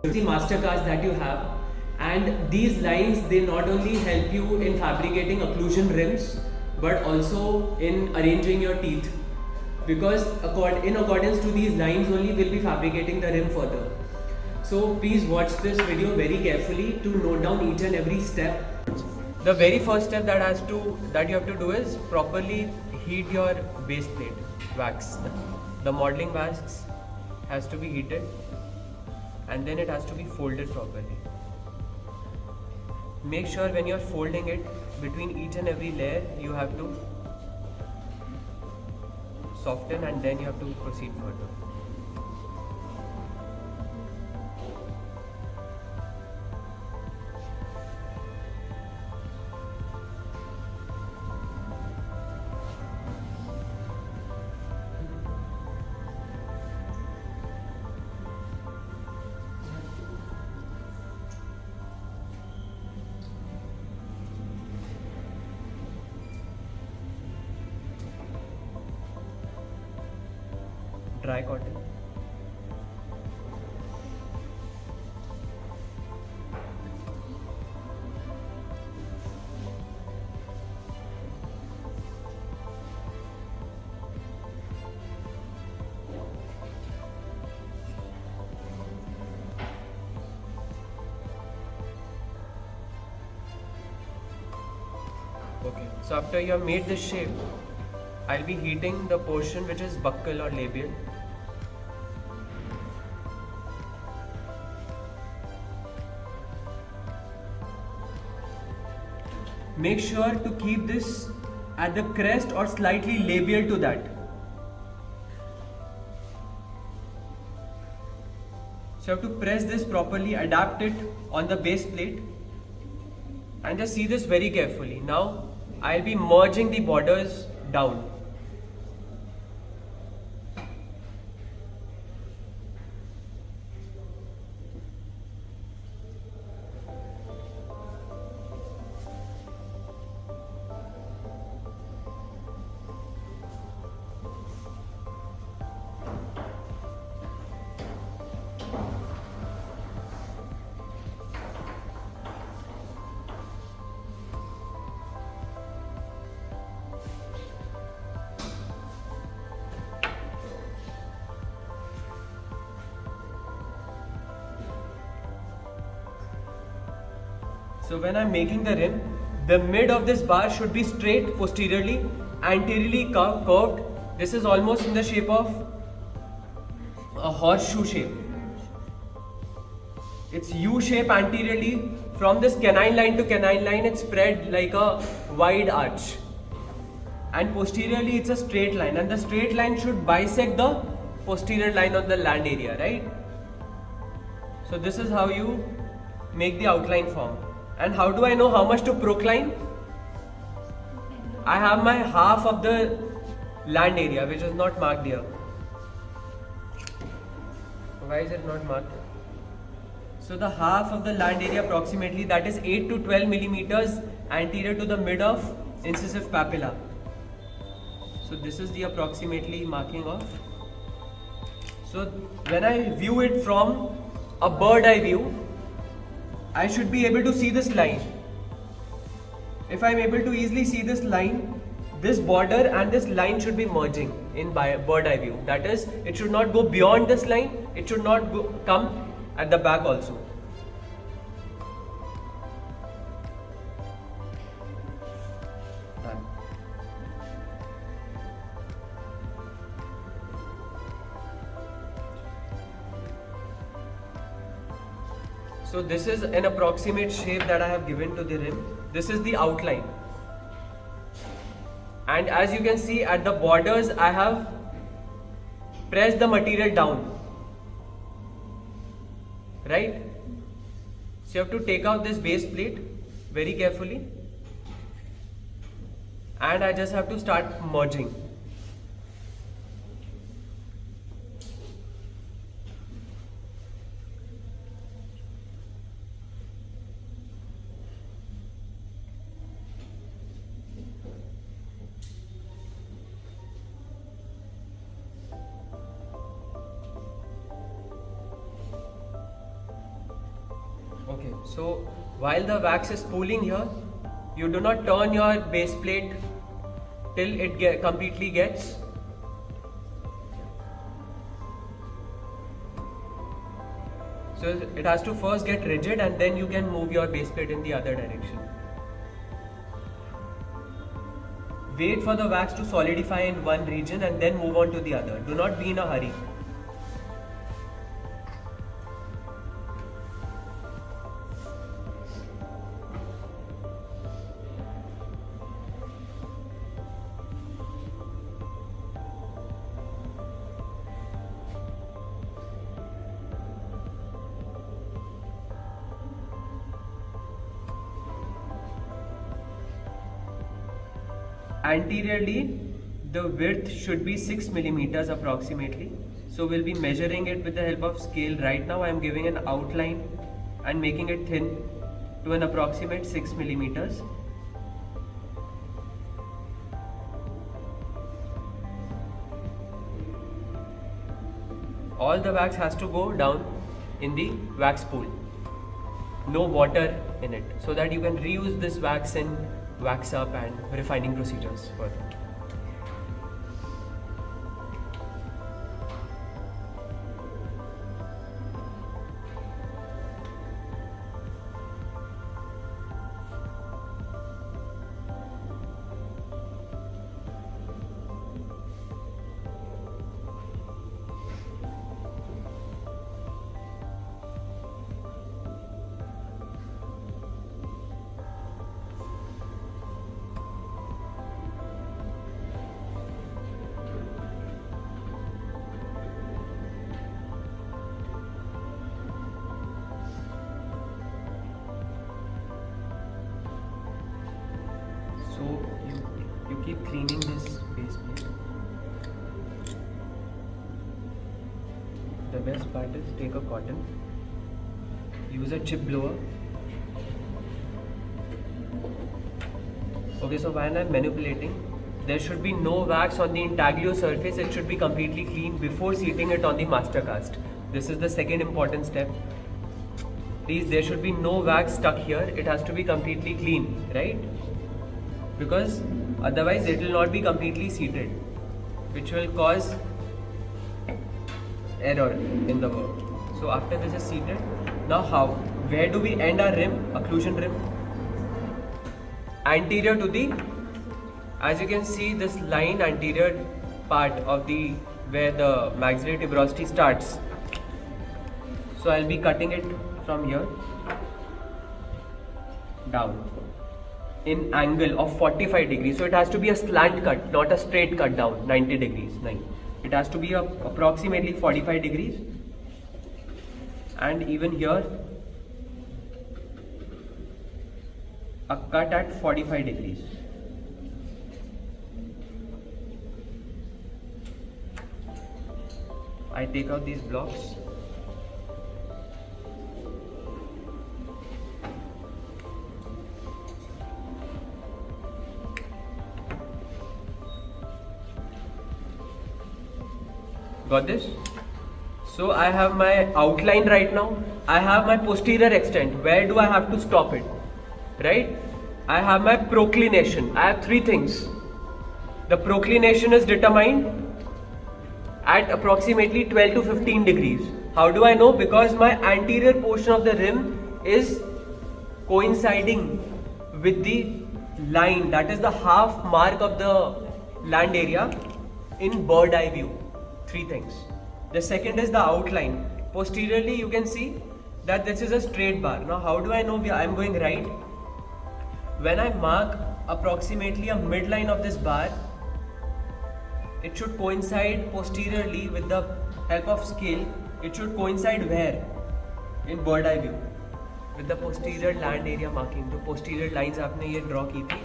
the master cast that you have, and these lines, they not only help you in fabricating occlusion rims but also in arranging your teeth, because in accordance to these lines only we'll be fabricating the rim further. So please watch this video very carefully to note down each and every step. The very first step that you have to do is properly heat your base plate wax. The modeling wax has to be heated, and then it has to be folded properly. Make sure when you're folding it, between each and every layer you have to soften, and then you have to proceed further. Dry cotton. Okay, so after you have made this shape, I'll be heating the portion which is buccal or labial. Make sure to keep this at the crest or slightly labial to that. So you have to press this properly, adapt it on the base plate, and just see this very carefully. Now I'll be merging the borders down. So when I'm making the rim, the mid of this bar should be straight posteriorly, anteriorly curved. This is almost in the shape of a horseshoe shape. It's U shape anteriorly. From this canine line to canine line, it's spread like a wide arch. And posteriorly, it's a straight line. And the straight line should bisect the posterior line on the land area, right? So this is how you make the outline form. And how do I know how much to procline? I have my half of the land area which is not marked here. Why is it not marked? So the half of the land area approximately, that is 8 to 12 millimeters anterior to the mid of incisive papilla. So this is the approximately marking of. So when I view it from a bird eye view, I should be able to see this line. If I am able to easily see this line, this border and this line should be merging in bird eye view. That is, it should not go beyond this line, it should not come at the back also. Done. So this is an approximate shape that I have given to the rim. This is the outline. And as you can see at the borders, I have pressed the material down. Right? So you have to take out this base plate very carefully. And I just have to start merging. So while the wax is pooling here, you do not turn your base plate till it completely gets so it has to first get rigid, and then you can move your base plate in the other direction. Wait for the wax to solidify in one region and then move on to the other. Do not be in a hurry. Anteriorly, the width should be 6 millimeters approximately. So we'll be measuring it with the help of scale. Right now I am giving an outline and making it thin to an approximate 6 millimeters. All the wax has to go down in the wax pool. No water in it, so that you can reuse this wax in wax up and refining procedures further. So you keep cleaning this base plate. The best part is take a cotton, use a chip blower. Okay, so when I'm manipulating, there should be no wax on the intaglio surface. It should be completely clean before seating it on the master cast. This is the second important step. Please, there should be no wax stuck here. It has to be completely clean, right? Because otherwise it will not be completely seated, which will cause error in the work. So after this is seated, now where do we end our rim, occlusion rim? Anterior to the, as you can see, this line, anterior part of the where the maxillary tuberosity starts. So I'll be cutting it from here down in angle of 45 degrees. So it has to be a slant cut, not a straight cut down 90 degrees. It has to be approximately 45 degrees. And even here, a cut at 45 degrees. I take out these blocks. Got this? So I have my outline right now. I have my posterior extent. Where do I have to stop it? Right? I have my proclination. I have three things. The proclination is determined at approximately 12 to 15 degrees. How do I know? Because my anterior portion of the rim is coinciding with the line, that is the half mark of the land area in bird eye view. Three things. The second is the outline. Posteriorly you can see that this is a straight bar. Now how do I know I am going right? When I mark approximately a midline of this bar, it should coincide posteriorly with the help of scale. It should coincide where? In bird eye view with the posterior land area marking. जो posterior lines आपने ये draw की थी,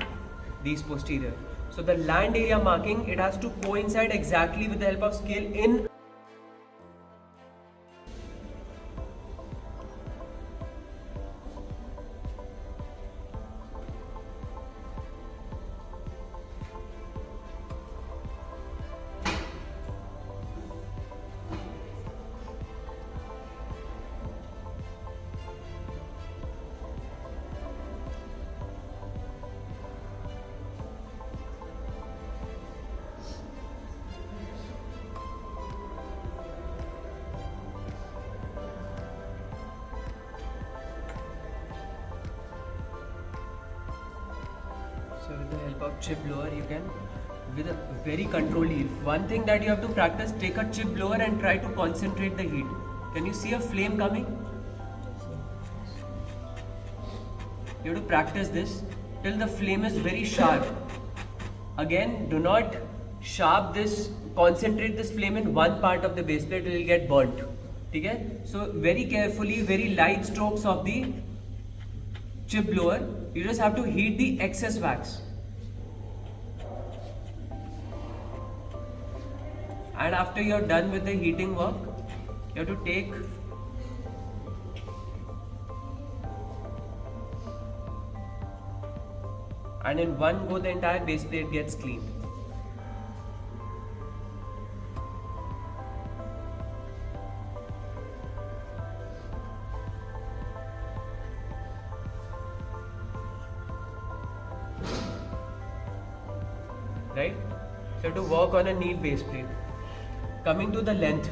these posterior. So the land area marking, it has to coincide exactly with the help of scale in of chip blower, you can, with a very controlled heat. One thing that you have to practice, take a chip blower and try to concentrate the heat. Can you see a flame coming? You have to practice this till the flame is very sharp. Again, do not concentrate this flame in one part of the base plate, it will get burnt. Okay? So very carefully, very light strokes of the chip blower, you just have to heat the excess wax. And after you're done with the heating work, you have to take and in one go the entire base plate gets cleaned. Right? So you have to work on a neat base plate. Coming to the length,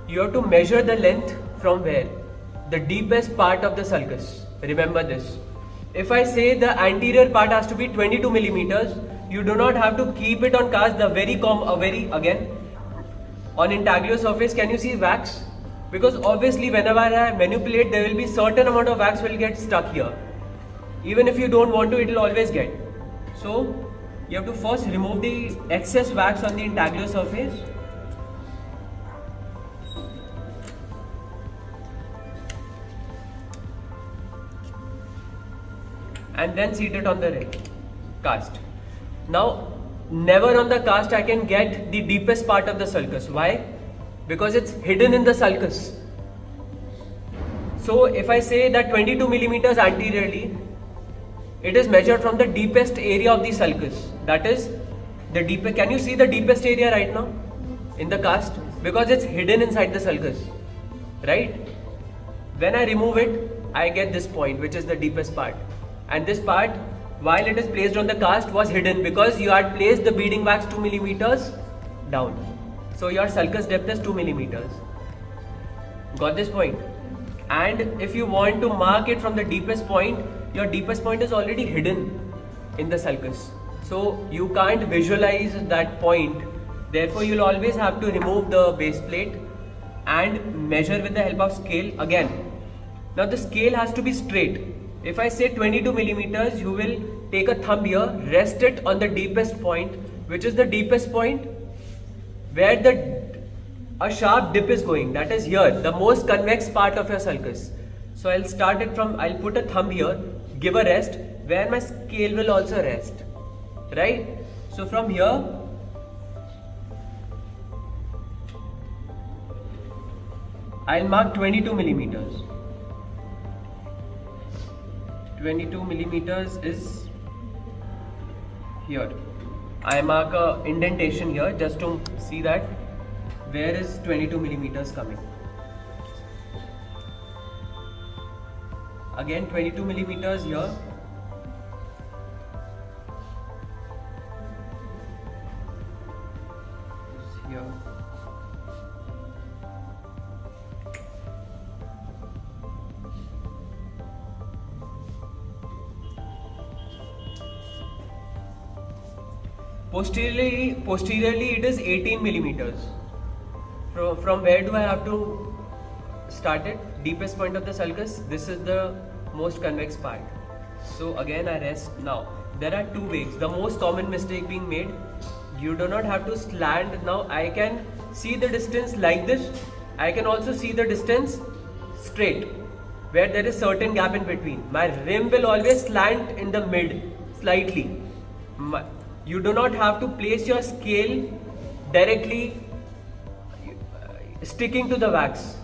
you have to measure the length from where? The deepest part of the sulcus. Remember this. If I say the anterior part has to be 22 millimeters, you do not have to keep it on cast again on intaglio surface. Can you see wax? Because obviously whenever I manipulate, there will be certain amount of wax will get stuck here. Even if you don't want to, it will always get. So you have to first remove the excess wax on the intaglio surface. And then seat it on the cast. Now, never on the cast I can get the deepest part of the sulcus. Why? Because it's hidden in the sulcus. So, if I say that 22 millimeters anteriorly, it is measured from the deepest area of the sulcus. That is the deepest. Can you see the deepest area right now in the cast? Because it's hidden inside the sulcus, right? When I remove it, I get this point, which is the deepest part. And this part, while it is placed on the cast, was hidden because you had placed the beading wax 2 millimeters down. So your sulcus depth is 2 millimeters. Got this point? And if you want to mark it from the deepest point, your deepest point is already hidden in the sulcus. So you can't visualize that point. Therefore, you'll always have to remove the base plate and measure with the help of scale again. Now the scale has to be straight. If I say 22 millimeters, you will take a thumb here, rest it on the deepest point, which is the deepest point where a sharp dip is going. That is here, the most convex part of your sulcus. So I'll start it from, I'll put a thumb here, give a rest, where my scale will also rest. Right? So from here, I'll mark 22 millimeters. 22 millimeters is here. I mark a indentation here just to see that where is 22 millimeters coming. Again 22 millimeters here. Here. Posteriorly it is 18 millimeters. From where do I have to start it? Deepest point of the sulcus. This is the most convex part. So again I rest. Now there are two ways. The most common mistake being made, you do not have to slant. Now I can see the distance like this. I can also see the distance straight, where there is certain gap in between. My rim will always slant in the mid slightly. You do not have to place your scale directly sticking to the wax.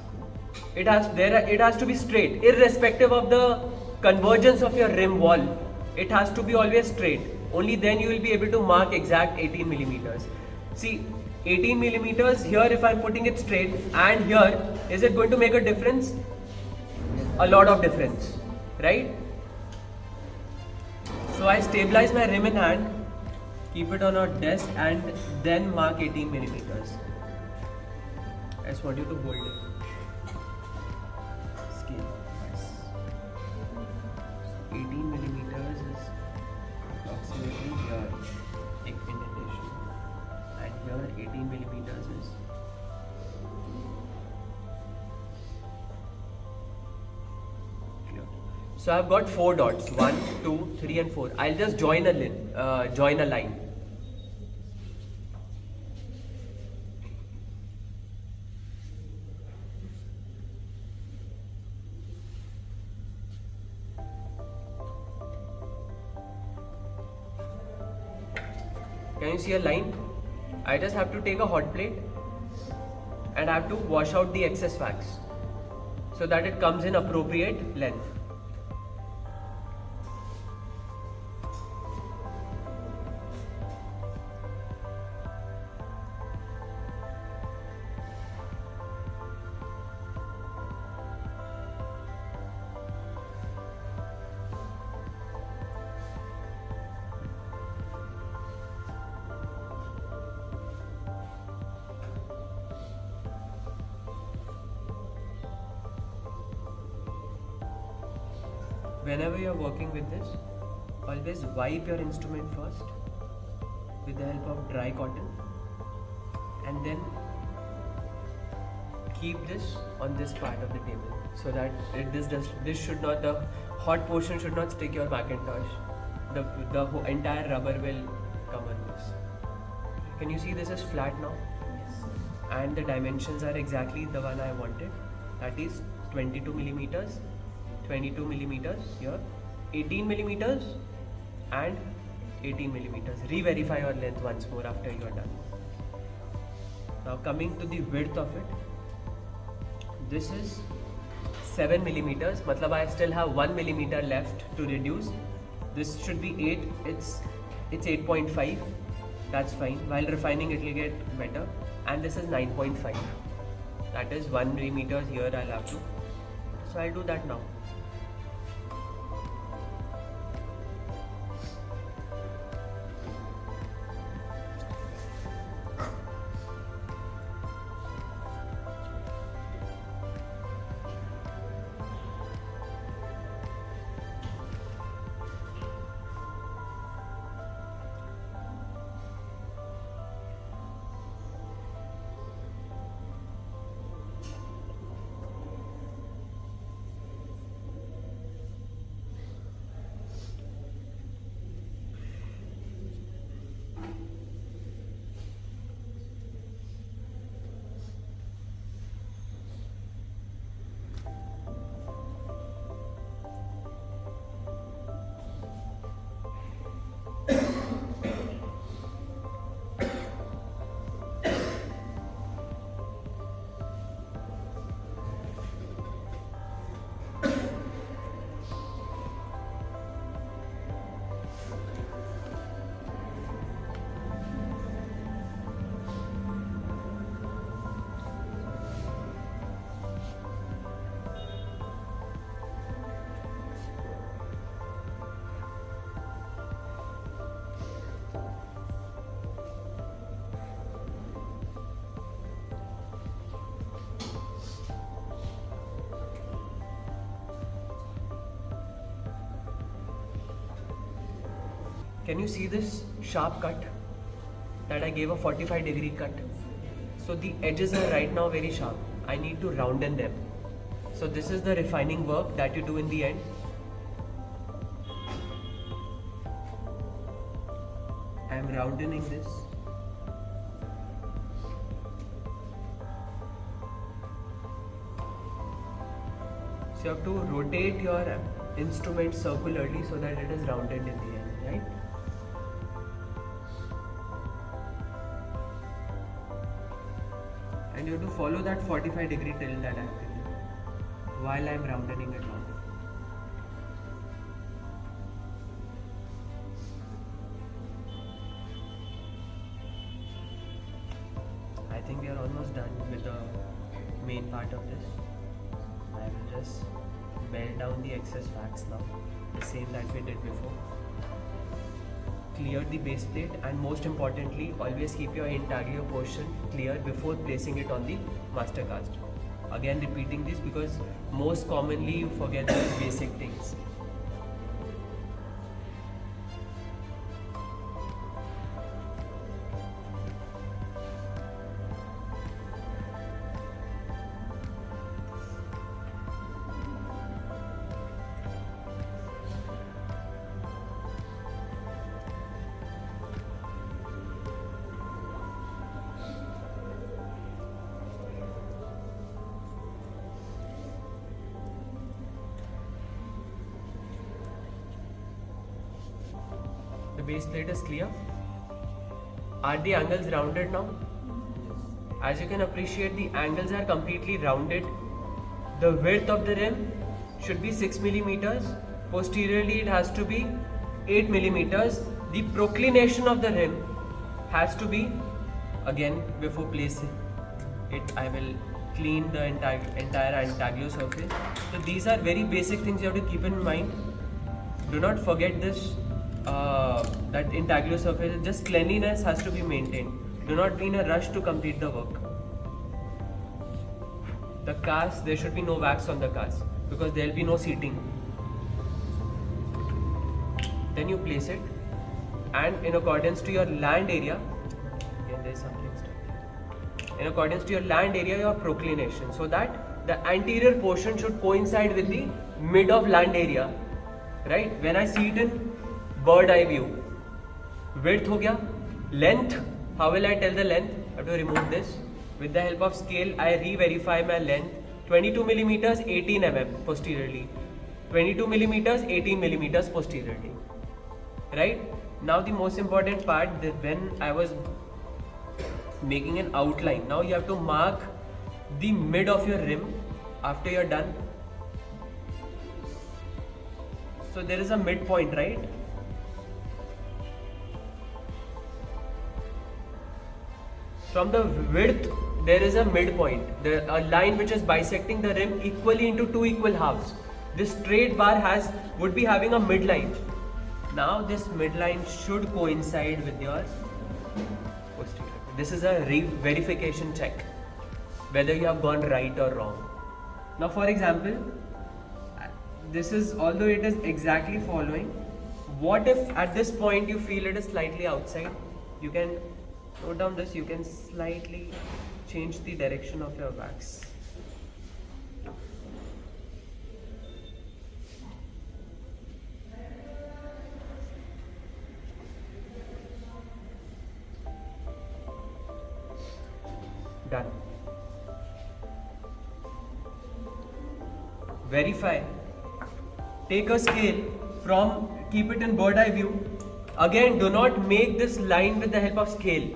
It has to be straight, irrespective of the convergence of your rim wall. It has to be always straight. Only then you will be able to mark exact 18 millimeters. See, 18 millimeters here, if I'm putting it straight, and here, is it going to make a difference? A lot of difference, right? So I stabilize my rim in hand, keep it on a desk, and then mark 18 millimeters. I just want you to hold it. Scale. Nice. 18 millimeters is approximately here. 18 millimeters is clear. So I've got 4 dots, 1, 2, 3 and 4. I'll just join a line. Can you see a line? I just have to take a hot plate and I have to wash out the excess wax so that it comes in appropriate length. Whenever you are working with this, always wipe your instrument first with the help of dry cotton and then keep this on this part of the table so that the hot portion should not stick your Macintosh. The entire rubber will come on this. Can you see this is flat now? Yes. And the dimensions are exactly the one I wanted, that is 22 millimeters, 22 millimeters here, 18 millimeters and 18 millimeters. Re-verify your length once more after you are done. Now coming to the width of it, this is 7 millimeters, matlab I still have 1 millimeter left to reduce. This should be 8, it's 8.5, that's fine. While refining it will get better. And this is 9.5, that is 1 millimeter here I'll have to. So I'll do that now. Can you see this sharp cut that I gave a 45-degree cut? So the edges are right now very sharp. I need to rounden them. So this is the refining work that you do in the end. I am roundening this. So you have to rotate your instrument circularly so that it is rounded in the end, right? And you have to follow that 45-degree tilt that I have given while I am roundening it round. I think we are almost done with the main part of this. I will just melt down the excess wax now, the same that we did before. Clear the base plate, and most importantly, always keep your intaglio portion clear before placing it on the master cast. Again repeating this because most commonly you forget these basic things. The base plate is clear. Are the angles rounded now? As you can appreciate, the angles are completely rounded. The width of the rim should be 6 millimeters. Posteriorly, it has to be 8 millimeters. The proclination of the rim has to be, again, before placing it, I will clean the entire intaglio surface. So these are very basic things you have to keep in mind. Do not forget this, that intaglio surface, just cleanliness has to be maintained. Do not be in a rush to complete the work. The cast, there should be no wax on the cast because there will be no seating. Then you place it, and in accordance to your land area, again there is something stuck. In accordance to your land area, your proclination, so that the anterior portion should coincide with the mid of land area, right? When I see it in bird eye view, width ho gaya, length, how will I tell the length? I have to remove this. With the help of scale, I re-verify my length. 22 millimeters, 18 mm posteriorly. 22 millimeters, 18 millimeters posteriorly. Right? Now the most important part, that when I was making an outline, now you have to mark the mid of your rim after you're done. So there is a midpoint, right? From the width, there is a midpoint, a line which is bisecting the rim equally into two equal halves. This straight bar would be having a midline. Now this midline should coincide with your posterior. This is a verification check, whether you have gone right or wrong. Now for example, this is, although it is exactly following, what if at this point you feel it is slightly outside? You can note down this, you can slightly change the direction of your wax. Done. Verify. Take a scale from, keep it in bird eye view. Again, do not make this line with the help of scale.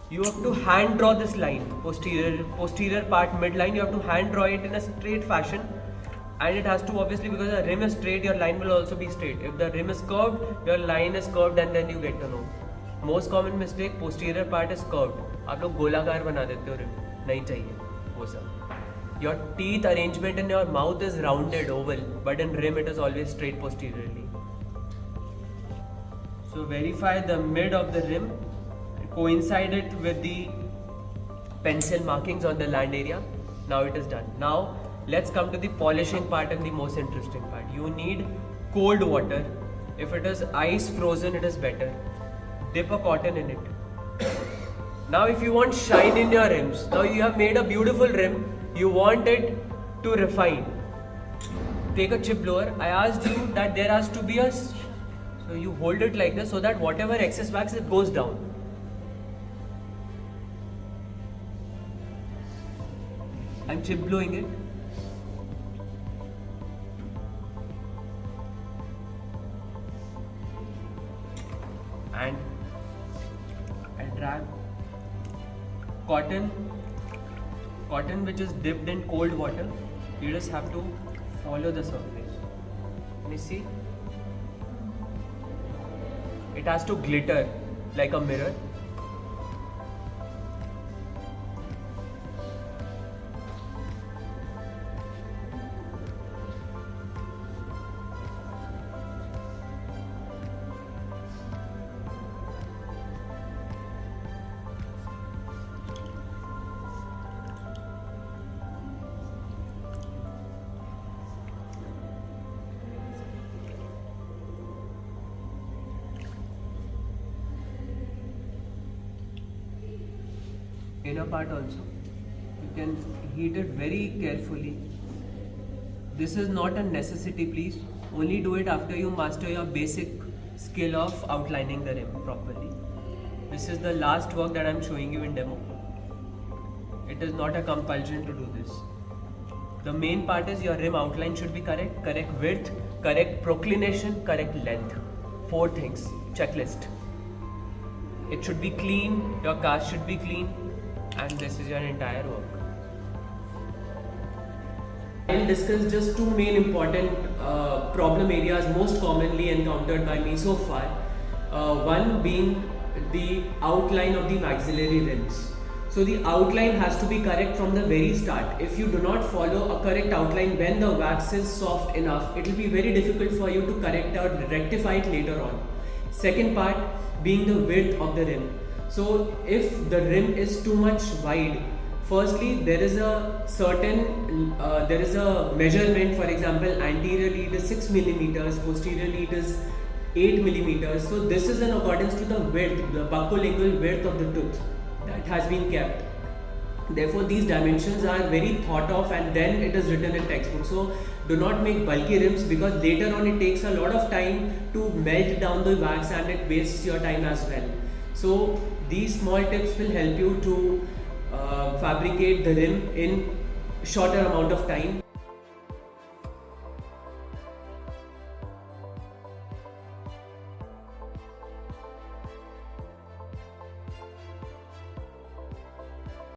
You have to hand draw this line, posterior part, midline, you have to hand draw it in a straight fashion, and it has to, obviously, because the rim is straight, your line will also be straight. If the rim is curved, your line is curved, and then you get to know. Most common mistake, posterior part is curved. आप लोग गोलाकार बना देते हो, rim नहीं चाहिए वो सब. Your teeth arrangement in your mouth is rounded, oval, but in rim it is always straight posteriorly. So verify the mid of the rim, coincide it with the pencil markings on the land area. Now it is done. Now let's come to the polishing part and the most interesting part. You need cold water. If it is ice frozen, it is better. Dip a cotton in it. Now if you want shine in your rims, now you have made a beautiful rim, you want it to refine. Take a chip blower. I asked you that there has to be a, so you hold it like this so that whatever excess wax, it goes down. I'm chip blowing it. And I drag cotton which is dipped in cold water. You just have to follow the surface. Can you see? It has to glitter like a mirror. Inner part also, you can heat it very carefully. This is not a necessity, please. Only do it after you master your basic skill of outlining the rim properly. This is the last work that I am showing you in demo. It is not a compulsion to do this. The main part is your rim outline should be correct, correct width, correct proclination, correct length. 4 things. Checklist. It should be clean, your cast should be clean, and this is your entire work. I'll discuss just 2 main important problem areas most commonly encountered by me so far. One being the outline of the maxillary rims. So the outline has to be correct from the very start. If you do not follow a correct outline when the wax is soft enough, it will be very difficult for you to correct or rectify it later on. Second part being the width of the rim. So if the rim is too much wide, firstly there is a certain measurement. For example, anteriorly it is 6 millimeters, posteriorly it is 8 millimeters. So this is in accordance to the width, the buccolingual width of the tooth that has been kept. Therefore these dimensions are very thought of, and then it is written in textbook. So do not make bulky rims, because later on it takes a lot of time to melt down the wax and it wastes your time as well. So these small tips will help you to fabricate the rim in shorter amount of time.